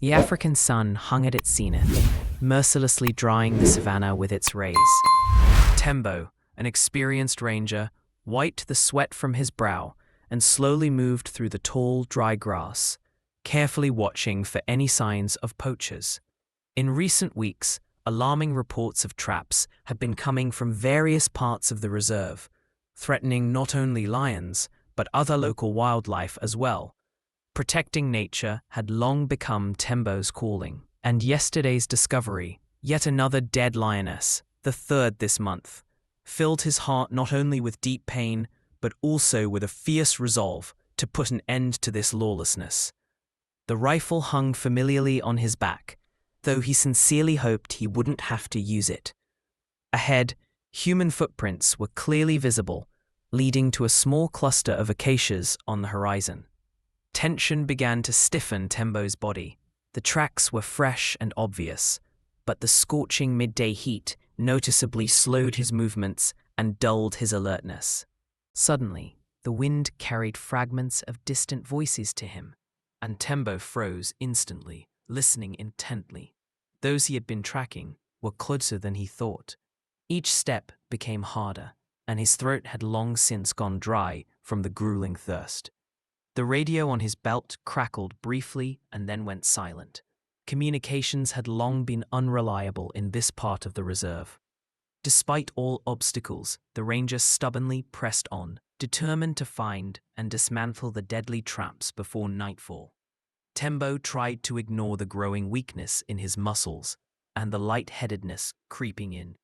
The African sun hung at its zenith, mercilessly drying the savanna with its rays. Tembo, an experienced ranger, wiped the sweat from his brow and slowly moved through the tall, dry grass, carefully watching for any signs of poachers. In recent weeks, alarming reports of traps have been coming from various parts of the reserve, threatening not only lions, but other local wildlife as well. Protecting nature had long become Tembo's calling, and yesterday's discovery, yet another dead lioness, the third this month, filled his heart not only with deep pain, but also with a fierce resolve to put an end to this lawlessness. The rifle hung familiarly on his back, though he sincerely hoped he wouldn't have to use it. Ahead, human footprints were clearly visible, leading to a small cluster of acacias on the horizon. Tension began to stiffen Tembo's body. The tracks were fresh and obvious, but the scorching midday heat noticeably slowed his movements and dulled his alertness. Suddenly, the wind carried fragments of distant voices to him, and Tembo froze instantly, listening intently. Those he had been tracking were closer than he thought. Each step became harder, and his throat had long since gone dry from the grueling thirst. The radio on his belt crackled briefly and then went silent. Communications had long been unreliable in this part of the reserve. Despite all obstacles, the ranger stubbornly pressed on, determined to find and dismantle the deadly traps before nightfall. Tembo tried to ignore the growing weakness in his muscles and the lightheadedness creeping in.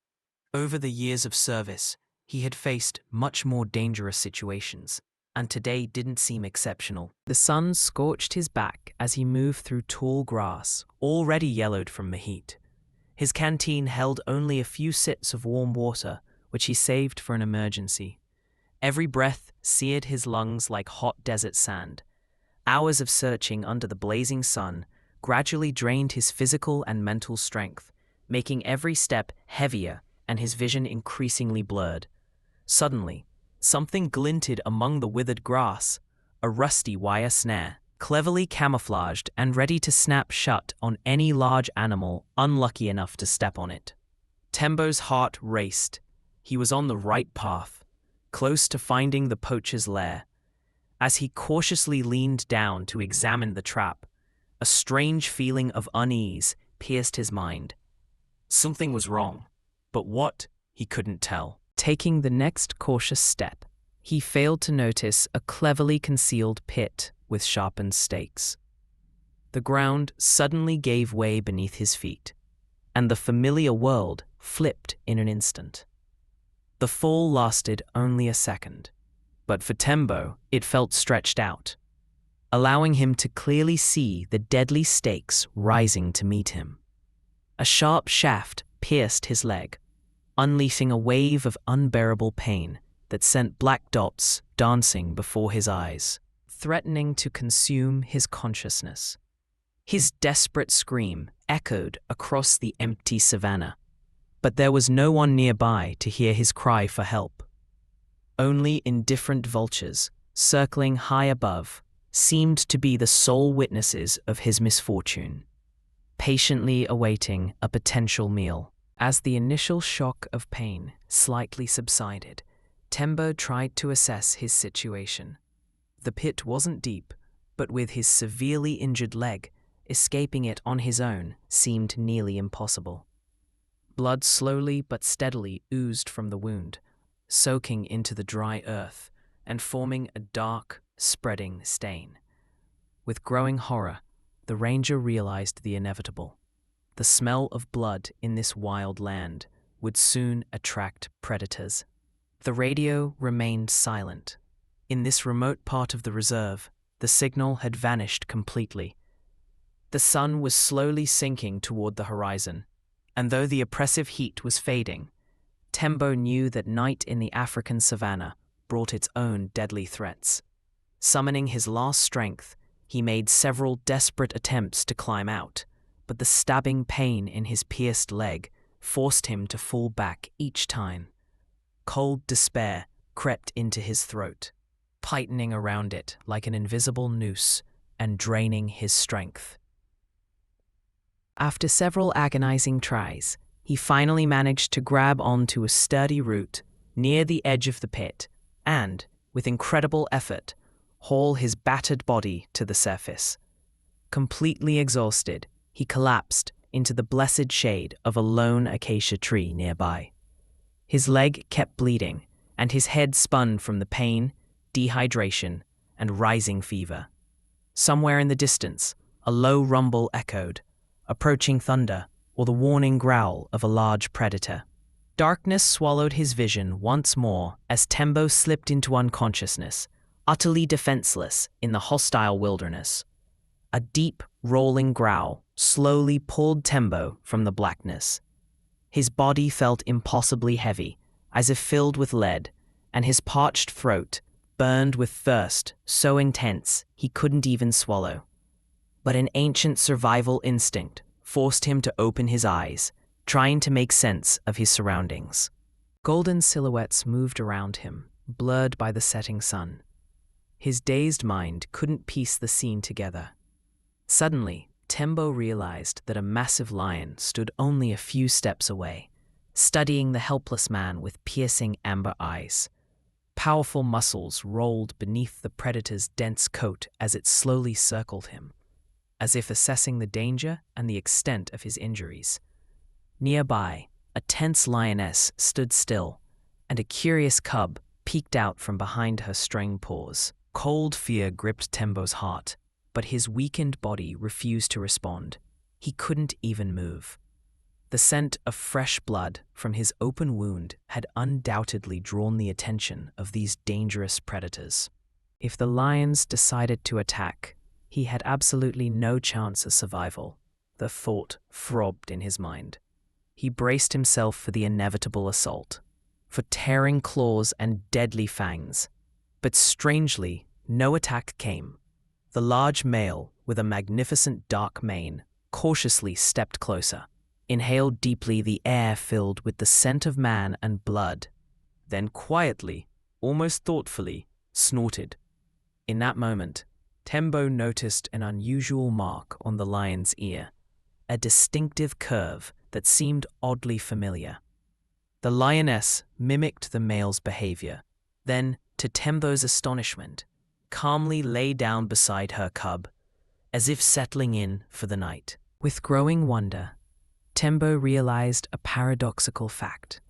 Over the years of service, he had faced much more dangerous situations, and today didn't seem exceptional. The sun scorched his back as he moved through tall grass, already yellowed from the heat. His canteen held only a few sips of warm water, which he saved for an emergency. Every breath seared his lungs like hot desert sand. Hours of searching under the blazing sun gradually drained his physical and mental strength, making every step heavier and his vision increasingly blurred. Suddenly, something glinted among the withered grass, a rusty wire snare, cleverly camouflaged and ready to snap shut on any large animal unlucky enough to step on it. Tembo's heart raced. He was on the right path, close to finding the poacher's lair. As he cautiously leaned down to examine the trap, a strange feeling of unease pierced his mind. Something was wrong, but what, he couldn't tell. Taking the next cautious step, he failed to notice a cleverly concealed pit with sharpened stakes. The ground suddenly gave way beneath his feet, and the familiar world flipped in an instant. The fall lasted only a second, but for Tembo, it felt stretched out, allowing him to clearly see the deadly stakes rising to meet him. A sharp shaft pierced his leg, unleashing a wave of unbearable pain that sent black dots dancing before his eyes, threatening to consume his consciousness. His desperate scream echoed across the empty savanna, but there was no one nearby to hear his cry for help. Only indifferent vultures, circling high above, seemed to be the sole witnesses of his misfortune, patiently awaiting a potential meal. As the initial shock of pain slightly subsided, Tembo tried to assess his situation. The pit wasn't deep, but with his severely injured leg, escaping it on his own seemed nearly impossible. Blood slowly but steadily oozed from the wound, soaking into the dry earth and forming a dark, spreading stain. With growing horror, the ranger realized the inevitable. The smell of blood in this wild land would soon attract predators. The radio remained silent. In this remote part of the reserve, the signal had vanished completely. The sun was slowly sinking toward the horizon, and though the oppressive heat was fading, Tembo knew that night in the African savanna brought its own deadly threats. Summoning his last strength, he made several desperate attempts to climb out, but the stabbing pain in his pierced leg forced him to fall back each time. Cold despair crept into his throat, tightening around it like an invisible noose and draining his strength. After several agonizing tries, he finally managed to grab onto a sturdy root near the edge of the pit and, with incredible effort, haul his battered body to the surface. Completely exhausted, he collapsed into the blessed shade of a lone acacia tree nearby. His leg kept bleeding, and his head spun from the pain, dehydration, and rising fever. Somewhere in the distance, a low rumble echoed, approaching thunder or the warning growl of a large predator. Darkness swallowed his vision once more as Tembo slipped into unconsciousness, utterly defenseless in the hostile wilderness. A deep, rolling growl slowly pulled Tembo from the blackness. His body felt impossibly heavy, as if filled with lead, and his parched throat burned with thirst so intense he couldn't even swallow. But an ancient survival instinct forced him to open his eyes, trying to make sense of his surroundings. Golden silhouettes moved around him, blurred by the setting sun. His dazed mind couldn't piece the scene together. Suddenly, Tembo realized that a massive lion stood only a few steps away, studying the helpless man with piercing amber eyes. Powerful muscles rolled beneath the predator's dense coat as it slowly circled him, as if assessing the danger and the extent of his injuries. Nearby, a tense lioness stood still, and a curious cub peeked out from behind her straying paws. Cold fear gripped Tembo's heart, but his weakened body refused to respond. He couldn't even move. The scent of fresh blood from his open wound had undoubtedly drawn the attention of these dangerous predators. If the lions decided to attack, he had absolutely no chance of survival. The thought throbbed in his mind. He braced himself for the inevitable assault, for tearing claws and deadly fangs. But strangely, no attack came. The large male, with a magnificent dark mane, cautiously stepped closer, inhaled deeply the air filled with the scent of man and blood, then quietly, almost thoughtfully, snorted. In that moment, Tembo noticed an unusual mark on the lion's ear, a distinctive curve that seemed oddly familiar. The lioness mimicked the male's behavior, then, to Tembo's astonishment, calmly lay down beside her cub, as if settling in for the night. With growing wonder, Tembo realized a paradoxical fact.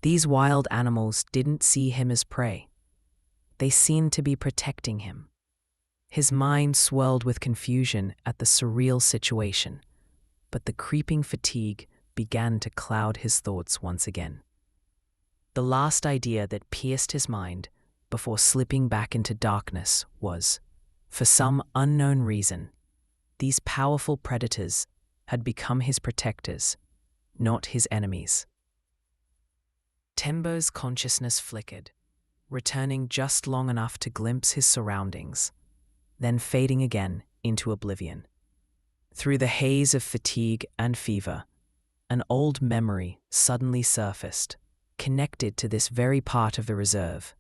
These wild animals didn't see him as prey. They seemed to be protecting him. His mind swirled with confusion at the surreal situation, but the creeping fatigue began to cloud his thoughts once again. The last idea that pierced his mind before slipping back into darkness was, for some unknown reason, these powerful predators had become his protectors, not his enemies. Tembo's consciousness flickered, returning just long enough to glimpse his surroundings, then fading again into oblivion. Through the haze of fatigue and fever, an old memory suddenly surfaced, connected to this very part of the reserve.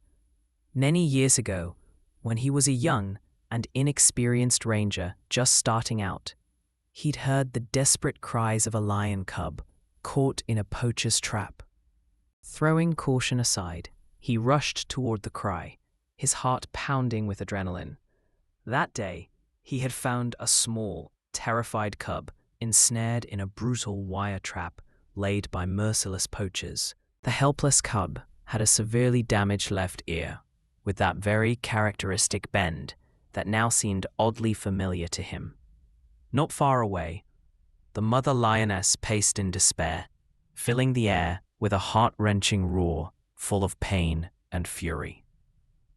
Many years ago, when he was a young and inexperienced ranger just starting out, he'd heard the desperate cries of a lion cub caught in a poacher's trap. Throwing caution aside, he rushed toward the cry, his heart pounding with adrenaline. That day, he had found a small, terrified cub ensnared in a brutal wire trap laid by merciless poachers. The helpless cub had a severely damaged left ear, with that very characteristic bend that now seemed oddly familiar to him. Not far away, the mother lioness paced in despair, filling the air with a heart-wrenching roar full of pain and fury.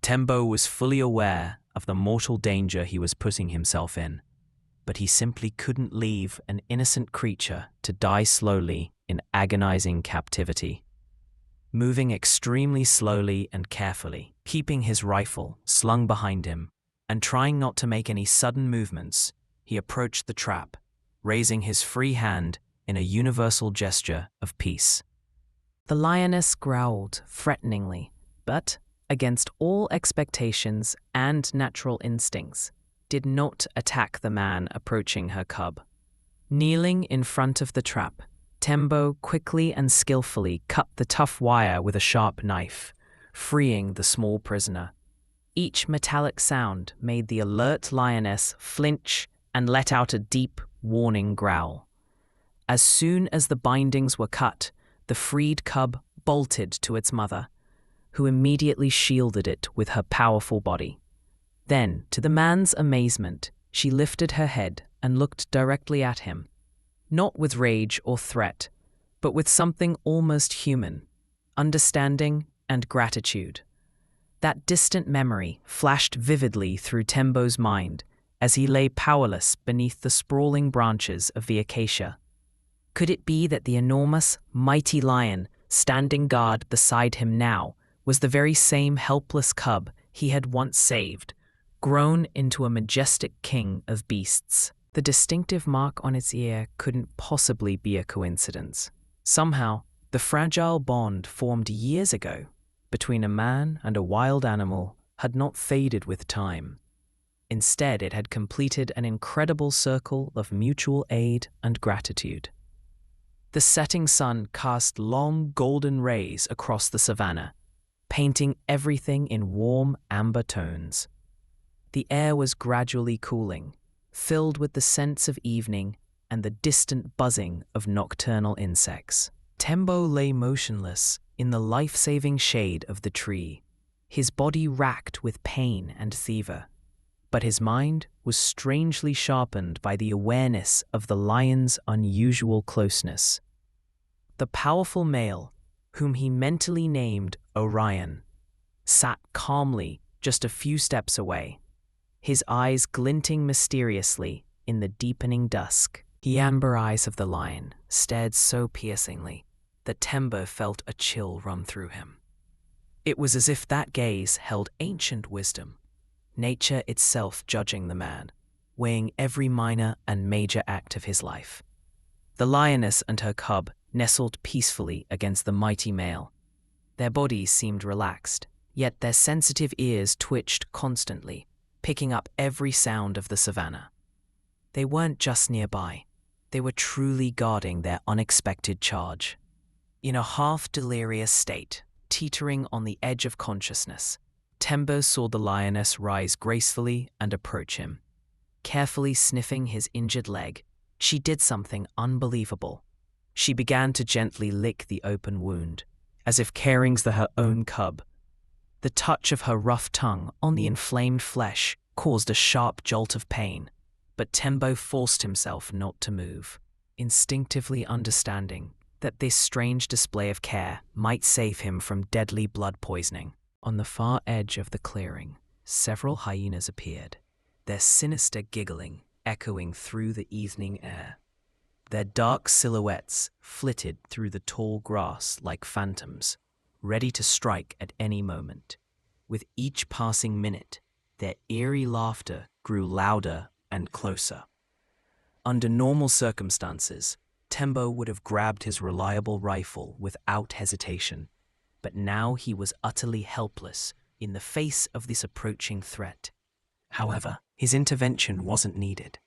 Tembo was fully aware of the mortal danger he was putting himself in, but he simply couldn't leave an innocent creature to die slowly in agonizing captivity. Moving extremely slowly and carefully, keeping his rifle slung behind him, and trying not to make any sudden movements, he approached the trap, raising his free hand in a universal gesture of peace. The lioness growled threateningly, but, against all expectations and natural instincts, did not attack the man approaching her cub. Kneeling in front of the trap, Tembo quickly and skillfully cut the tough wire with a sharp knife, freeing the small prisoner. Each metallic sound made the alert lioness flinch and let out a deep, warning growl. As soon as the bindings were cut, the freed cub bolted to its mother, who immediately shielded it with her powerful body. Then, to the man's amazement, she lifted her head and looked directly at him, not with rage or threat, but with something almost human, understanding and gratitude. That distant memory flashed vividly through Tembo's mind as he lay powerless beneath the sprawling branches of the acacia. Could it be that the enormous, mighty lion standing guard beside him now was the very same helpless cub he had once saved, grown into a majestic king of beasts? The distinctive mark on its ear couldn't possibly be a coincidence. Somehow, the fragile bond formed years ago between a man and a wild animal had not faded with time. Instead, it had completed an incredible circle of mutual aid and gratitude. The setting sun cast long golden rays across the savanna, painting everything in warm amber tones. The air was gradually cooling, filled with the scents of evening and the distant buzzing of nocturnal insects. Tembo lay motionless in the life-saving shade of the tree, his body racked with pain and fever, but his mind was strangely sharpened by the awareness of the lion's unusual closeness. The powerful male, whom he mentally named Orion, sat calmly just a few steps away, his eyes glinting mysteriously in the deepening dusk. The amber eyes of the lion stared so piercingly that Tembo felt a chill run through him. It was as if that gaze held ancient wisdom, nature itself judging the man, weighing every minor and major act of his life. The lioness and her cub nestled peacefully against the mighty male. Their bodies seemed relaxed, yet their sensitive ears twitched constantly, picking up every sound of the savanna. They weren't just nearby, they were truly guarding their unexpected charge. In a half-delirious state, teetering on the edge of consciousness, Tembo saw the lioness rise gracefully and approach him. Carefully sniffing his injured leg, she did something unbelievable. She began to gently lick the open wound, as if caring for her own cub. The touch of her rough tongue on the inflamed flesh caused a sharp jolt of pain, but Tembo forced himself not to move, instinctively understanding that this strange display of care might save him from deadly blood poisoning. On the far edge of the clearing, several hyenas appeared, their sinister giggling echoing through the evening air. Their dark silhouettes flitted through the tall grass like phantoms, ready to strike at any moment. With each passing minute, their eerie laughter grew louder and closer. Under normal circumstances, Tembo would have grabbed his reliable rifle without hesitation, but now he was utterly helpless in the face of this approaching threat. However, his intervention wasn't needed.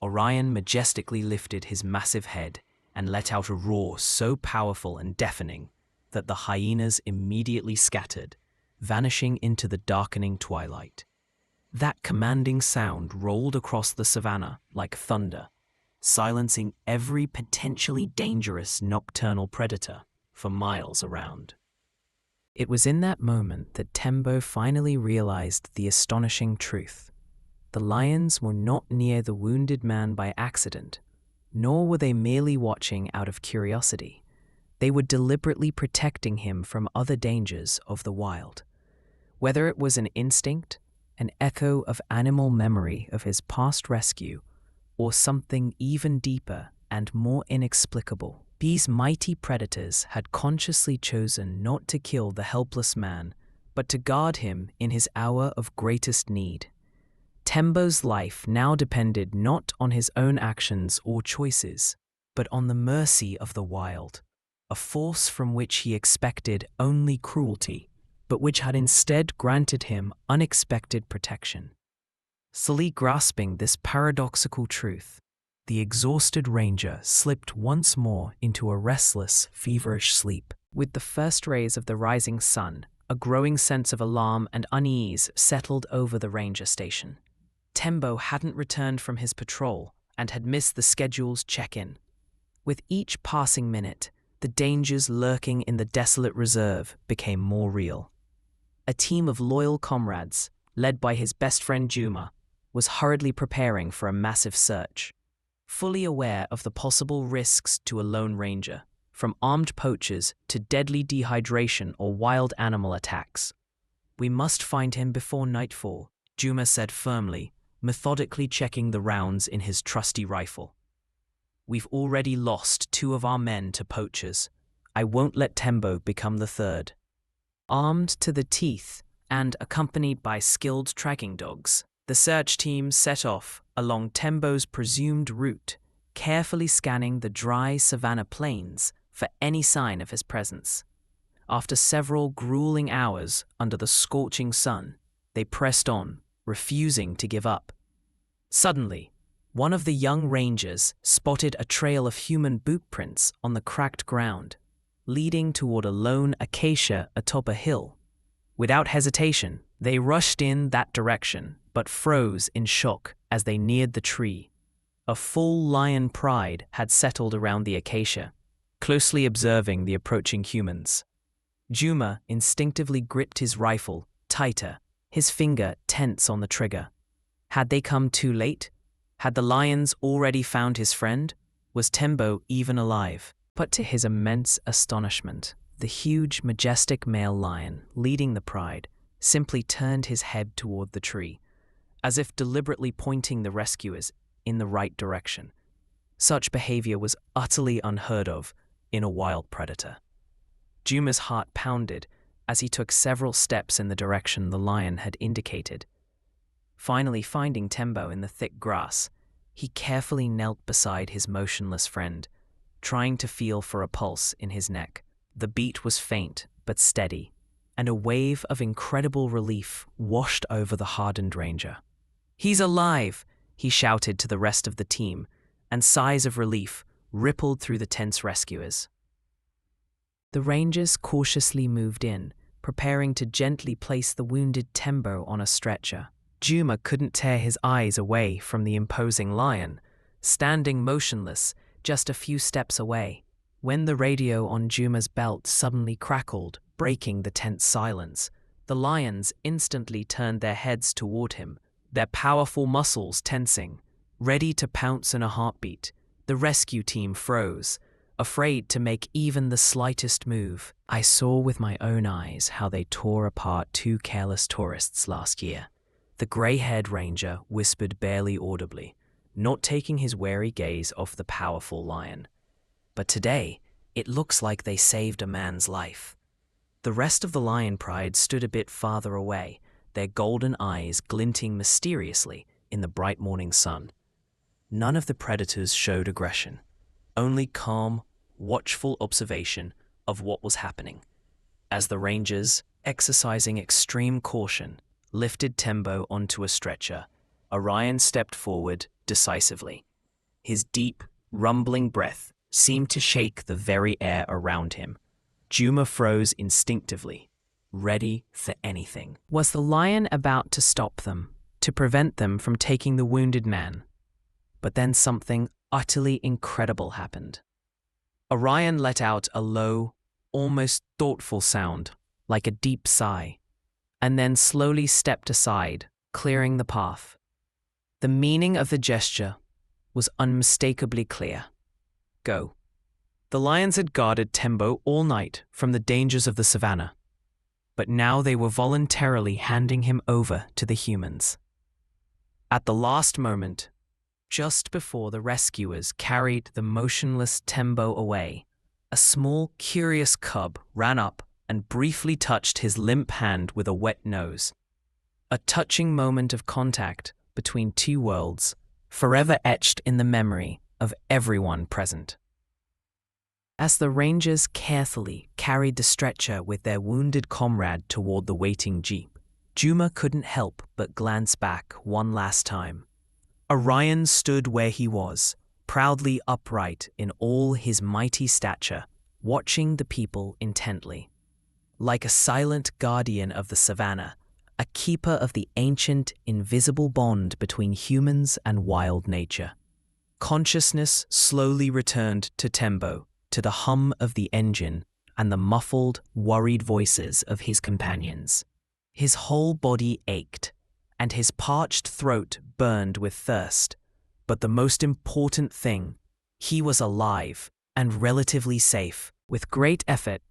Orion majestically lifted his massive head and let out a roar so powerful and deafening that the hyenas immediately scattered, vanishing into the darkening twilight. That commanding sound rolled across the savanna like thunder, silencing every potentially dangerous nocturnal predator for miles around. It was in that moment that Tembo finally realized the astonishing truth. The lions were not near the wounded man by accident, nor were they merely watching out of curiosity. They were deliberately protecting him from other dangers of the wild. Whether it was an instinct, an echo of animal memory of his past rescue, or something even deeper and more inexplicable, these mighty predators had consciously chosen not to kill the helpless man, but to guard him in his hour of greatest need. Tembo's life now depended not on his own actions or choices, but on the mercy of the wild, a force from which he expected only cruelty, but which had instead granted him unexpected protection. Slowly grasping this paradoxical truth, the exhausted ranger slipped once more into a restless, feverish sleep. With the first rays of the rising sun, a growing sense of alarm and unease settled over the ranger station. Tembo hadn't returned from his patrol and had missed the schedule's check-in. With each passing minute, the dangers lurking in the desolate reserve became more real. A team of loyal comrades, led by his best friend Juma, was hurriedly preparing for a massive search. Fully aware of the possible risks to a lone ranger, from armed poachers to deadly dehydration or wild animal attacks. "We must find him before nightfall," Juma said firmly, methodically checking the rounds in his trusty rifle. "We've already lost 2 of our men to poachers. I won't let Tembo become the 3rd. Armed to the teeth and accompanied by skilled tracking dogs, the search team set off along Tembo's presumed route, carefully scanning the dry savanna plains for any sign of his presence. After several grueling hours under the scorching sun, they pressed on, refusing to give up. Suddenly, one of the young rangers spotted a trail of human boot prints on the cracked ground, leading toward a lone acacia atop a hill. Without hesitation, they rushed in that direction, but froze in shock as they neared the tree. A full lion pride had settled around the acacia, closely observing the approaching humans. Juma instinctively gripped his rifle tighter, his finger tense on the trigger. Had they come too late? Had the lions already found his friend? Was Tembo even alive? But to his immense astonishment, the huge, majestic male lion leading the pride simply turned his head toward the tree, as if deliberately pointing the rescuers in the right direction. Such behavior was utterly unheard of in a wild predator. Juma's heart pounded as he took several steps in the direction the lion had indicated. Finally finding Tembo in the thick grass, he carefully knelt beside his motionless friend, trying to feel for a pulse in his neck. The beat was faint but steady, and a wave of incredible relief washed over the hardened ranger. "He's alive!" he shouted to the rest of the team, and sighs of relief rippled through the tense rescuers. The rangers cautiously moved in, preparing to gently place the wounded Tembo on a stretcher. Juma couldn't tear his eyes away from the imposing lion, standing motionless just a few steps away, when the radio on Juma's belt suddenly crackled, breaking the tense silence. The lions instantly turned their heads toward him, their powerful muscles tensing, ready to pounce in a heartbeat. The rescue team froze, afraid to make even the slightest move. "I saw with my own eyes how they tore apart 2 careless tourists last year," the grey-haired ranger whispered barely audibly, not taking his wary gaze off the powerful lion. "But today, it looks like they saved a man's life." The rest of the lion pride stood a bit farther away, their golden eyes glinting mysteriously in the bright morning sun. None of the predators showed aggression, only calm, watchful observation of what was happening. As the rangers, exercising extreme caution, lifted Tembo onto a stretcher, Orion stepped forward decisively. His deep, rumbling breath seemed to shake the very air around him. Juma froze instinctively, ready for anything. Was the lion about to stop them, to prevent them from taking the wounded man? But then something utterly incredible happened. Orion let out a low, almost thoughtful sound, like a deep sigh, and then slowly stepped aside, clearing the path. The meaning of the gesture was unmistakably clear. Go. The lions had guarded Tembo all night from the dangers of the savannah, but now they were voluntarily handing him over to the humans. At the last moment, just before the rescuers carried the motionless Tembo away, a small, curious cub ran up and briefly touched his limp hand with a wet nose. A touching moment of contact between 2 worlds, forever etched in the memory of everyone present. As the rangers carefully carried the stretcher with their wounded comrade toward the waiting jeep, Juma couldn't help but glance back one last time. Orion stood where he was, proudly upright in all his mighty stature, watching the people intently. Like a silent guardian of the savanna, a keeper of the ancient, invisible bond between humans and wild nature. Consciousness slowly returned to Tembo, to the hum of the engine and the muffled, worried voices of his companions. His whole body ached, and his parched throat burned with thirst. But the most important thing, he was alive and relatively safe. With great effort,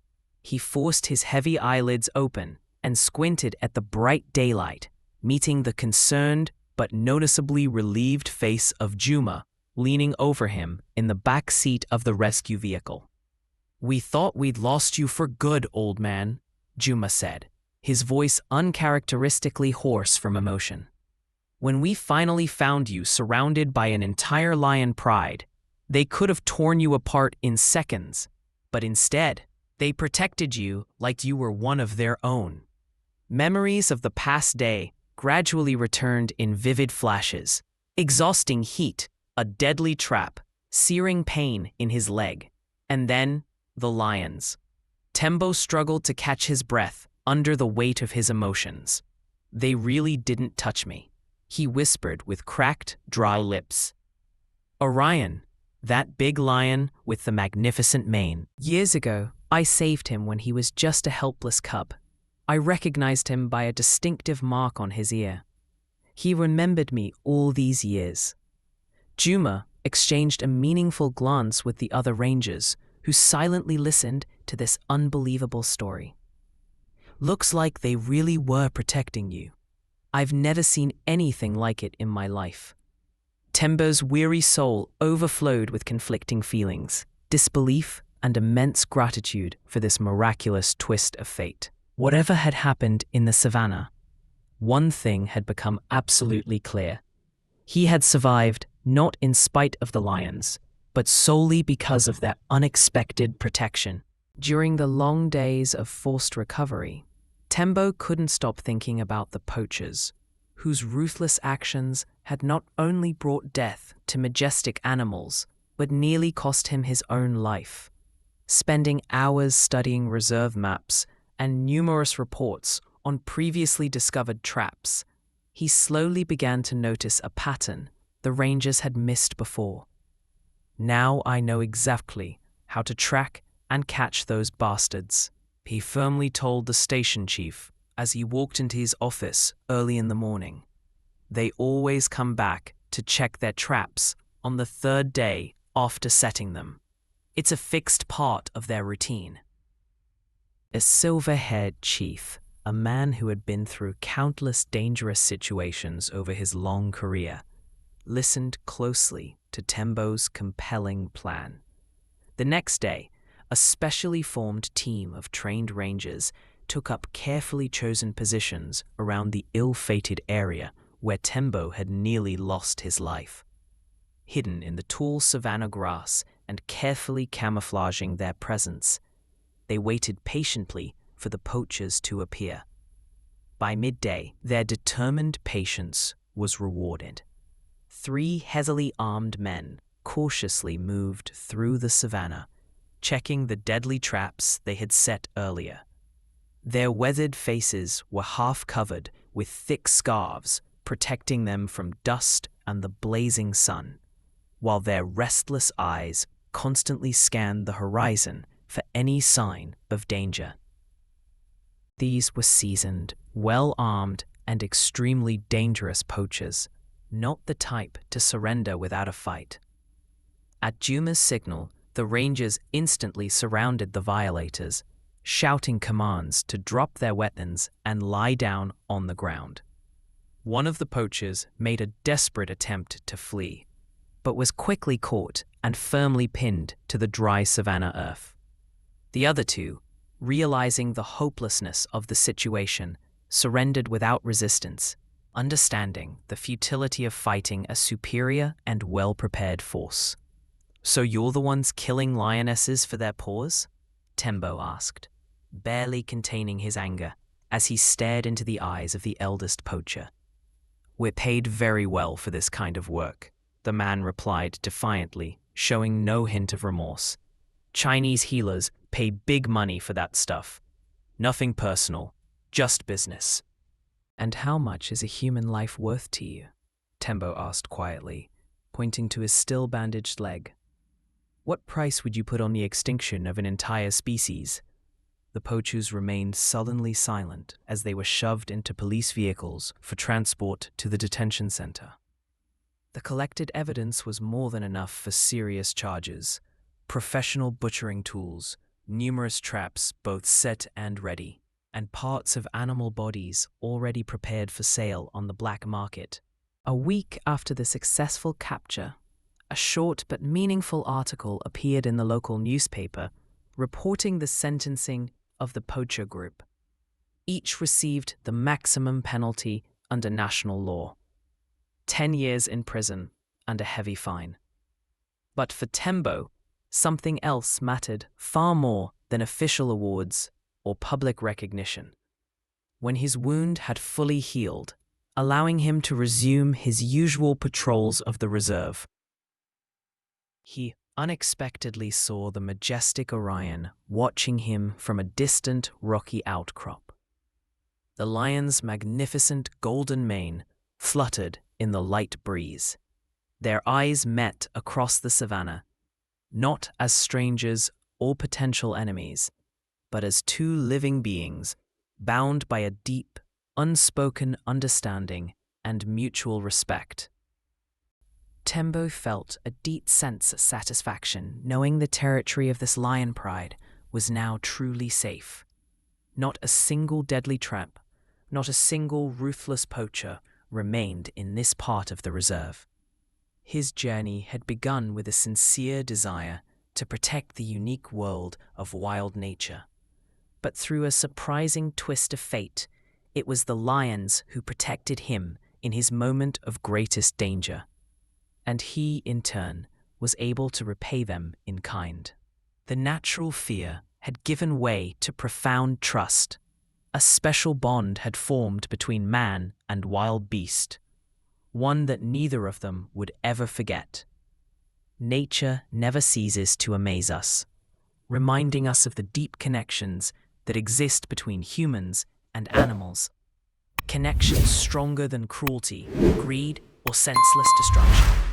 he forced his heavy eyelids open and squinted at the bright daylight, meeting the concerned but noticeably relieved face of Juma leaning over him in the back seat of the rescue vehicle. "We thought we'd lost you for good, old man," Juma said, his voice uncharacteristically hoarse from emotion. "When we finally found you surrounded by an entire lion pride, they could have torn you apart in seconds, but instead, they protected you like you were one of their own." Memories of the past day gradually returned in vivid flashes. Exhausting heat, a deadly trap, searing pain in his leg, and then the lions. Tembo struggled to catch his breath under the weight of his emotions. "They really didn't touch me," he whispered with cracked, dry lips. "Orion, that big lion with the magnificent mane. Years ago, I saved him when he was just a helpless cub. I recognized him by a distinctive mark on his ear. He remembered me all these years." Juma exchanged a meaningful glance with the other rangers, who silently listened to this unbelievable story. "Looks like they really were protecting you. I've never seen anything like it in my life." Tembo's weary soul overflowed with conflicting feelings, disbelief, and immense gratitude for this miraculous twist of fate. Whatever had happened in the savanna, one thing had become absolutely clear. He had survived not in spite of the lions, but solely because of their unexpected protection. During the long days of forced recovery, Tembo couldn't stop thinking about the poachers, whose ruthless actions had not only brought death to majestic animals, but nearly cost him his own life. Spending hours studying reserve maps and numerous reports on previously discovered traps, he slowly began to notice a pattern the rangers had missed before. "Now I know exactly how to track and catch those bastards," he firmly told the station chief as he walked into his office early in the morning. "They always come back to check their traps on the third day after setting them. It's a fixed part of their routine." A silver-haired chief, a man who had been through countless dangerous situations over his long career, listened closely to Tembo's compelling plan. The next day, a specially formed team of trained rangers took up carefully chosen positions around the ill-fated area where Tembo had nearly lost his life. Hidden in the tall savanna grass and carefully camouflaging their presence, they waited patiently for the poachers to appear. By midday, their determined patience was rewarded. 3 heavily armed men cautiously moved through the savanna, checking the deadly traps they had set earlier. Their weathered faces were half covered with thick scarves protecting them from dust and the blazing sun, while their restless eyes constantly scanned the horizon for any sign of danger. These were seasoned, well-armed, and extremely dangerous poachers, not the type to surrender without a fight. At Juma's signal, the rangers instantly surrounded the violators, shouting commands to drop their weapons and lie down on the ground. One of the poachers made a desperate attempt to flee, but was quickly caught and firmly pinned to the dry savanna earth. The other 2, realizing the hopelessness of the situation, surrendered without resistance, understanding the futility of fighting a superior and well-prepared force. "So you're the ones killing lionesses for their paws?" Tembo asked, barely containing his anger as he stared into the eyes of the eldest poacher. "We're paid very well for this kind of work," the man replied defiantly, showing no hint of remorse. Chinese healers pay big money for that stuff. Nothing personal, just business. And how much is a human life worth to you? Tembo asked quietly, pointing to his still bandaged leg. What price would you put on the extinction of an entire species? The poachers remained sullenly silent as they were shoved into police vehicles for transport to the detention center. The collected evidence was more than enough for serious charges. Professional butchering tools, numerous traps both set and ready, and parts of animal bodies already prepared for sale on the black market. A week after the successful capture, a short but meaningful article appeared in the local newspaper reporting the sentencing of the poacher group. Each received the maximum penalty under national law: 10 years in prison and a heavy fine. But for Tembo, something else mattered far more than official awards or public recognition. When his wound had fully healed, allowing him to resume his usual patrols of the reserve, he unexpectedly saw the majestic Orion watching him from a distant rocky outcrop. The lion's magnificent golden mane fluttered in the light breeze. Their eyes met across the savanna, not as strangers or potential enemies, but as two living beings bound by a deep, unspoken understanding and mutual respect. Tembo felt a deep sense of satisfaction knowing the territory of this lion pride was now truly safe. Not a single deadly trap, not a single ruthless poacher remained in this part of the reserve. His journey had begun with a sincere desire to protect the unique world of wild nature. But through a surprising twist of fate, it was the lions who protected him in his moment of greatest danger. And he, in turn, was able to repay them in kind. The natural fear had given way to profound trust. A special bond had formed between man and wild beast, one that neither of them would ever forget. Nature never ceases to amaze us, reminding us of the deep connections that exist between humans and animals. Connections stronger than cruelty, greed, or senseless destruction.